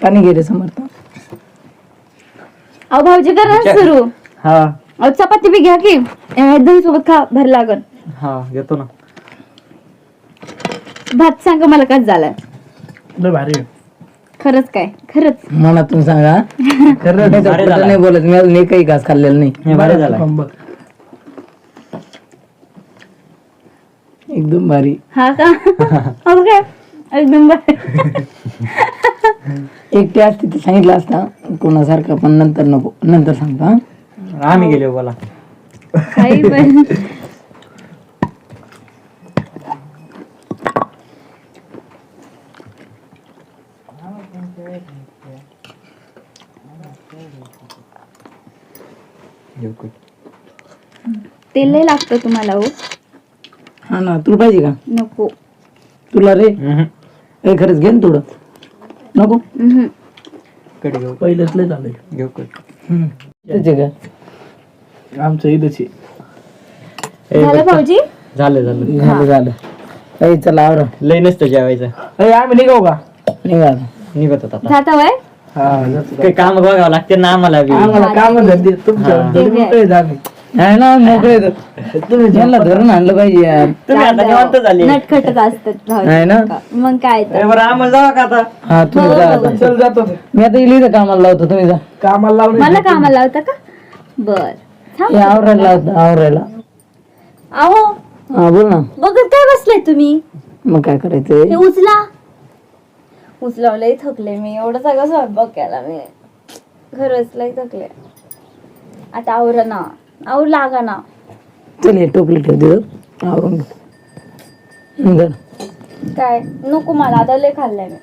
पाणी गेले समर्थ. अहो भाऊजी करा सुरू. हा अहो चपाती बी घ्या की दही सोबत खा भर लागल. हा घेतो ना. भात सांगा मला कसं झालाय. लय भारी आहे. खरंच काय खरंच मनातून सांगा. खरं नाही तर भारी खोटं झाला. नाही बोलत मी काही घास खाल्लेलं नाही. हे भारी झाला. बघ. एकदम भारी. हा का अहो काय एकदम भारी. एकटी असते ते सांगितलं असता कोणासारखं पण नंतर नको नंतर सांगतो. हा आम्ही गेलो बोला. काही पण तेल लय लागतं तुम्हाला. हो हा ना तुला पाहिजे का? नको. तुला रे हे खरंच घे ना थोडं. नको कडे घेऊ. पहिलंच लय झालंय. घेऊ कट. त्याचे का आमचं इथंच झालं भाऊजी. झालं झालं. झालं झालं. काही चला आवरा. लय नसतं जेवायचं. आम्ही निघाऊ का? निघा. निघत होता आता. जाता वय काही काम बघावं लागते ना आम्हाला बी. आम्हाला काम धंदे तुमच्या मोकळे झाले आहे ना मोकळे. तुम्ही ज्यांना धरून आणलं पाहिजे यार. तुम्ही आता निवांत झाले. नटखटच असतात आहे ना? भाऊजी. मग काय तर. बरं आम्हाला जावा का आता. हा तुम्ही जा आता. चल जातो मी आता इली कामाला लावतो. तुम्ही जा कामाला लावून मला कामाला लावता का? बर थांब. आवरायला लावतो आवरायला. अहो हा बोल ना. बघत काय बसलाय तुम्ही. मग काय करायचंय? हे उचलावलंय थकले मी. एवढं सगळं स्वयंपाक केला मी. खरंच लय थकले. आता आवर ना आवर लागा ना. चल हे टोपली ठेव दे आवरून घे. जा. काय नको मला आता लय खाल्लंय मी.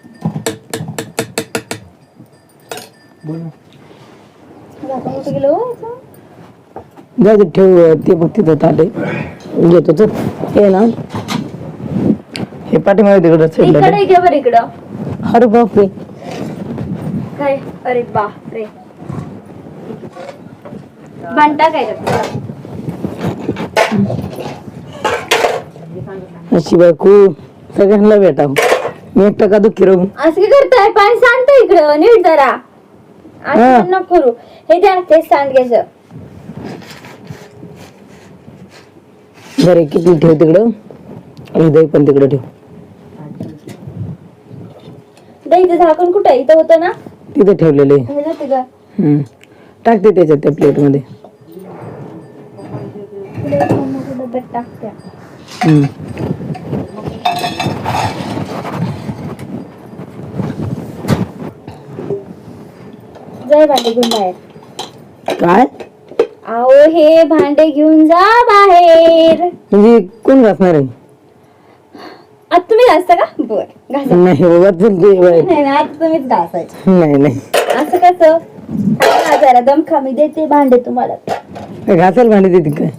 जाता कुठे गेलो हो याचं? जा ते ठेव ते बघ तिथं ताटे घेतो. चल हे ना हे पाठीमागे तिकडं साईडला इकडे घे बरं इकडं. अरे बापरे. काय अरे बापरे. भांडा काय करता? अशी बायको सगळ्यांना भेटा. मी एकटा का दुःखी राहू? असं काय करताय? पाणी सांडतं इकडं नीट जरा. असं नको करू. हे द्या ते सांडग्याचं. बरं किती ठेव तिकडं. आणि दही पण तिकडं ठेव. दहीचं झाकण कुठं आहे? इथं होतं ना. तिथे ठेवलेले. हे जाते का? टाकते त्याच्यात त्या प्लेट मध्ये. डब्यात टाकत्या. जय भांडे घेऊन बाहेर. काय अहो हे भांडे घेऊन जा बाहेर. म्हणजे कोण घासणार आहे? आता तुम्ही घासता का? बर घासा. नाही बाबा चल दे बाई. नाही ना आता तुम्हीच घासायचं. नाही नाही असं कसं? जरा दम खा मी देते भांडे तुम्हाला. काय घासायला भांडी देते काय?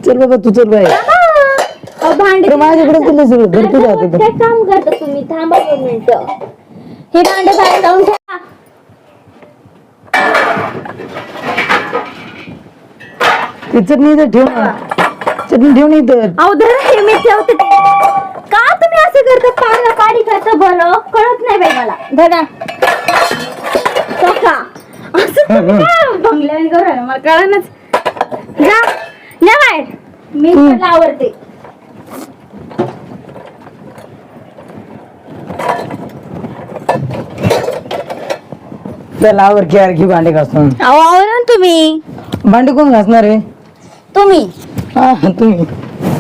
चल बाबा तू चल बाई. अहो, भांडे माझ्याकडे तुला सगळं घर तू जात काय काम करता तुम्ही? थांबा 2 मिनिटं. हे भांडे बाहेर जाऊन ठेवा. ते चटणी इथं ठेव ना. चटणी ठेव नाही तर. अहो धरा हे मी ठेवते. का तुम्ही असं करता? पाणी पाणी करता बरं कळत नाही बाई मला. धरा तो का असं तुम्ही काय बंगल्याने करू राहिला? मला कळणच. जा या बाहेर. मी त्याला आवडते. चल आवर की यार की भांडे घासून. अहो आवरा तुम्ही. भांडे कोण घासणार आहे? तुम्ही हा तुम्ही.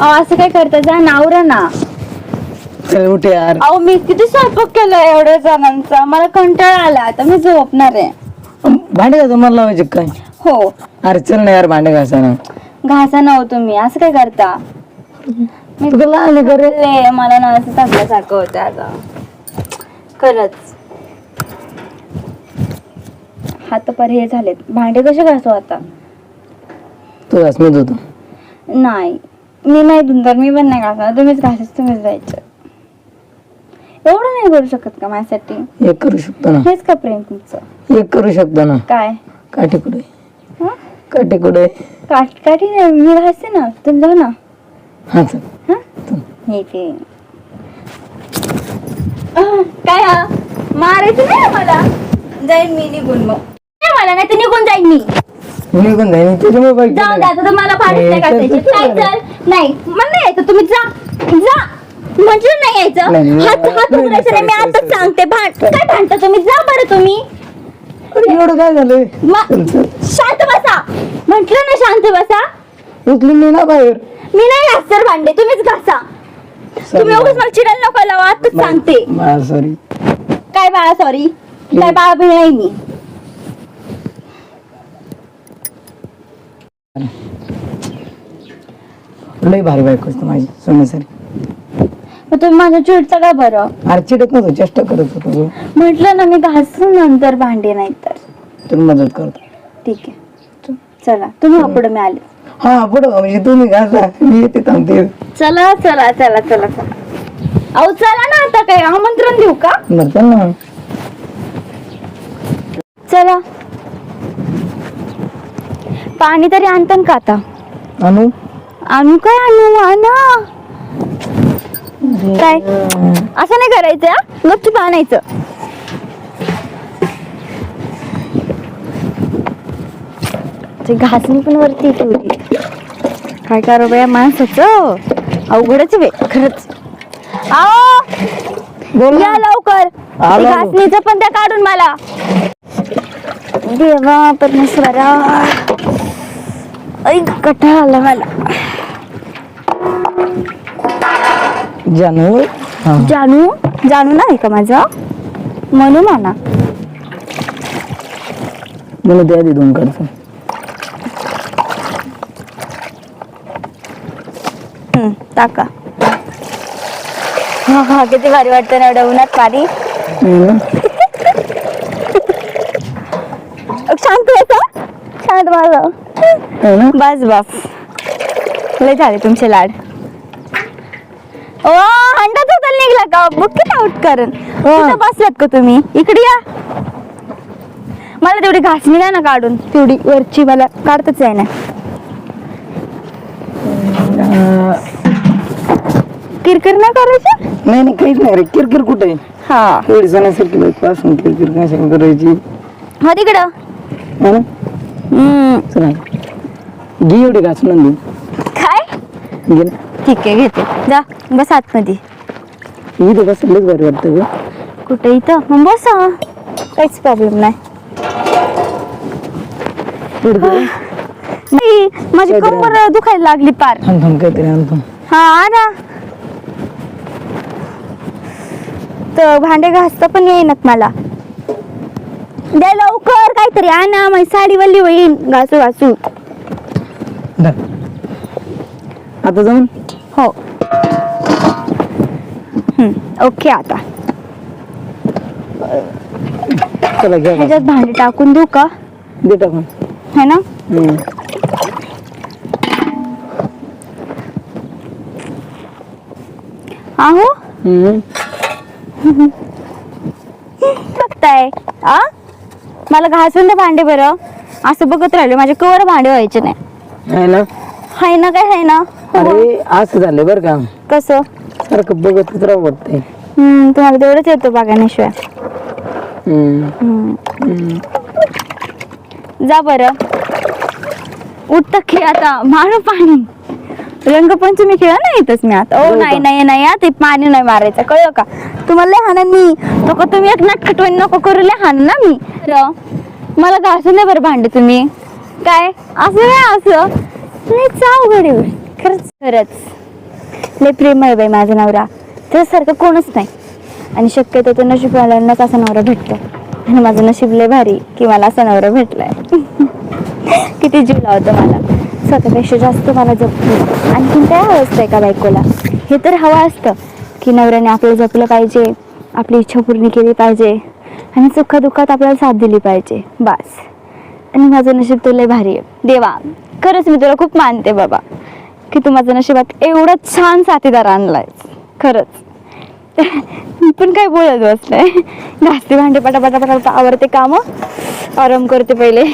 अहो असं काय करता? जा नावरा ना. चल उठ यार. अहो मी किती स्वयंपाक केलाय एवढ्या जणांचा. मला कंटाळा आला. आता मी झोपणार आहे. भांडे घासून मला लावायचे काय? हो अरे चल ना यार भांडे घासाना. घासा ना हो तुम्ही. असं काय करता? मी तुला लहान आहे का रे? ले मला ना असं थकल्यासारखं होतं आता. खरंच हात पर हे झालेत. भांडे कसे घासू आता? तू घास मी धुतो. नाही मी नाही धुणार. मी पण नाही घासणार. तुम्हीच घासायचं तुम्हीच जायचं. एवढं नाही करू शकत का माझ्यासाठी? एक करू शकतो ना. हेच का प्रेम तुमचं? एक करू शकतो ना. काय काठी कुठे? हं? काठी कुठे? काठी नाही मी घासते ना. तुम्ही जाऊ ना. हा चल. हं? हे ते काय हा? मारायचं नाही मला. जाईन मी निघून मग. नाही मला नाही तर निघून जाईन मी. निघून जाईन त्याच्यामुळे बाईक जाऊ द्या आता तुम्हाला भांडण नाही घासायची. काय चल नाही मला नाही यायचं तुम्ही जा जा म्हटलं नाही यायचं. नाही, नाही. हात हात उघडायचं नाही मी आताच सांगते. काय भांडता तुम्ही जा बरं तुम्ही. अरे एवढं काय झालंय शांत बसा म्हटलं ना शांत बसा. उचली मी ना बाहेर मी नाही घासणार भांडे तुम्हीच घासा. तुम्ही उगाच मला चिडायला नको लावा आताच सांगते. सॉरी काय बाळा सॉरी काय बाळा बिळ नाही मी. लई भारी बाईक असतो माझी सोन्यासारी. मग तुम्ही माझ्या चिडता का बरं. अरे चिडत नव्हतो चेष्टा करत होतो. म्हटलं ना मी घासून नंतर भांडे नाही तर. तुम्ही मदत करतो. ठीक आहे चला तुम्ही पुढे मी आले. हा पुढं म्हणजे तुम्ही घासा मी येते थांबते. चला चला चला चला चला अहो चला ना आता काय आमंत्रण देऊ का. बरं चल ना. चला पाणी तरी आणतं का आता. आणू आणू काय आणू आणा. काय असं नाही करायचं हा? गपचूप आणायचं. ते घासणी पण वरती ठेवली. काय करू बाया माणसाचं अवघडच वे खरंच. बोल या लवकर आलो. घासणीचं पण त्या काढून मला. देवा परमेश्वरा ऐक कटाळा आला मला. जानू जानू जानू नाही का माझा म्हणू म्हणा. मला द्या दे दोन करतो. टाका. हा हा किती भारी वाटतं ना एवढ्या उन्हात पाणी. शांत बसा शांत माझं बस बस लय झाले तुमचे लाड. ओ हंडाच होता निघला का बुक्कीत आउट करून बसलात का तुम्ही. इकडे या मला तेवढी घासणी द्या ना काढून तेवढी वरची मला काढतच आहे ना. किरकिर नाही करायची. नाही नाही काहीच नाही रे किरकिर कुठे हा एवढी सणासारखी बाईक पासून किरकिर कशा करायची. हा तिकडं. हा ना चला घे एवढी घासून आणली. काय घे ना. ठीक आहे घेते जा बस आतमध्ये. इथं बसलंच बरं वाटतं ग. कुठे इथं मग बसा काहीच प्रॉब्लेम नाही. नाही, माझी कंबर दुखायला लागली पार. थांब थांब काहीतरी आणतो. हा ना तर भांडे घासता पण येईनात मला. द्या लवकर काहीतरी आणा माझी साडी वल्ली होईल घासू घासू. धर. आता जाऊन हो ओके आता चला घ्या ह्याच्यात भांडे टाकून देऊ का दे टाकून. है ना. आहो बघताय आ मला घासून दे भांडे बरं. असं बघत राहिले माझे कवर भांडे व्हायचे नाही. आहे ना. हाय ना काय हाय ना. अरे असं झालं बरं का कसं सारखं बघतच राहू वाटतंय. तुम्हाला तेवढंच येतो बघण्याशिवाय. जा बरं उठत की आता मारू पाणी. रंगपंचमी खेळा नाही येतच मी आता. ओ नाही नाही नाही ते पाणी नाही मारायचं कळलं का. तुम्हाला लय हाणन मी नको तुम्ही एक नटखटवण नको करू लय हाण ना मी. मला घासून दे बरं भांडे तुम्ही. काय असं काय असं लय चावघड आहे खरंच खरंच लय प्रेम आहे बाई माझा नवरा. त्यासारखं कोणच नाही आणि शक्यतो तो नशीबवाल्यांनाच असा नवरा भेटतो. आणि माझं नशीब लय भारी की मला असा नवरा भेटलाय. किती जीव लावतो मला स्वतःपेक्षा जास्त मला जपतो. आणखीन काय हवं असतंय का बायकोला. हे तर हवं असतं की नवऱ्याने आपलं जपलं पाहिजे आपली इच्छा पूर्ण केली पाहिजे आणि सुखदुःखात आपल्याला साथ दिली पाहिजे बस. आणि माझं नशीब तो लय भारी आहे देवा. खरंच मी तुला खूप मानते बाबा की तू माझ्या नशिबात एवढा छान साथीदार आणलाय खरंच. पण काय बोलत बसलंय. घासते भांडे पटापटा आवरते काम आराम करते पहिले.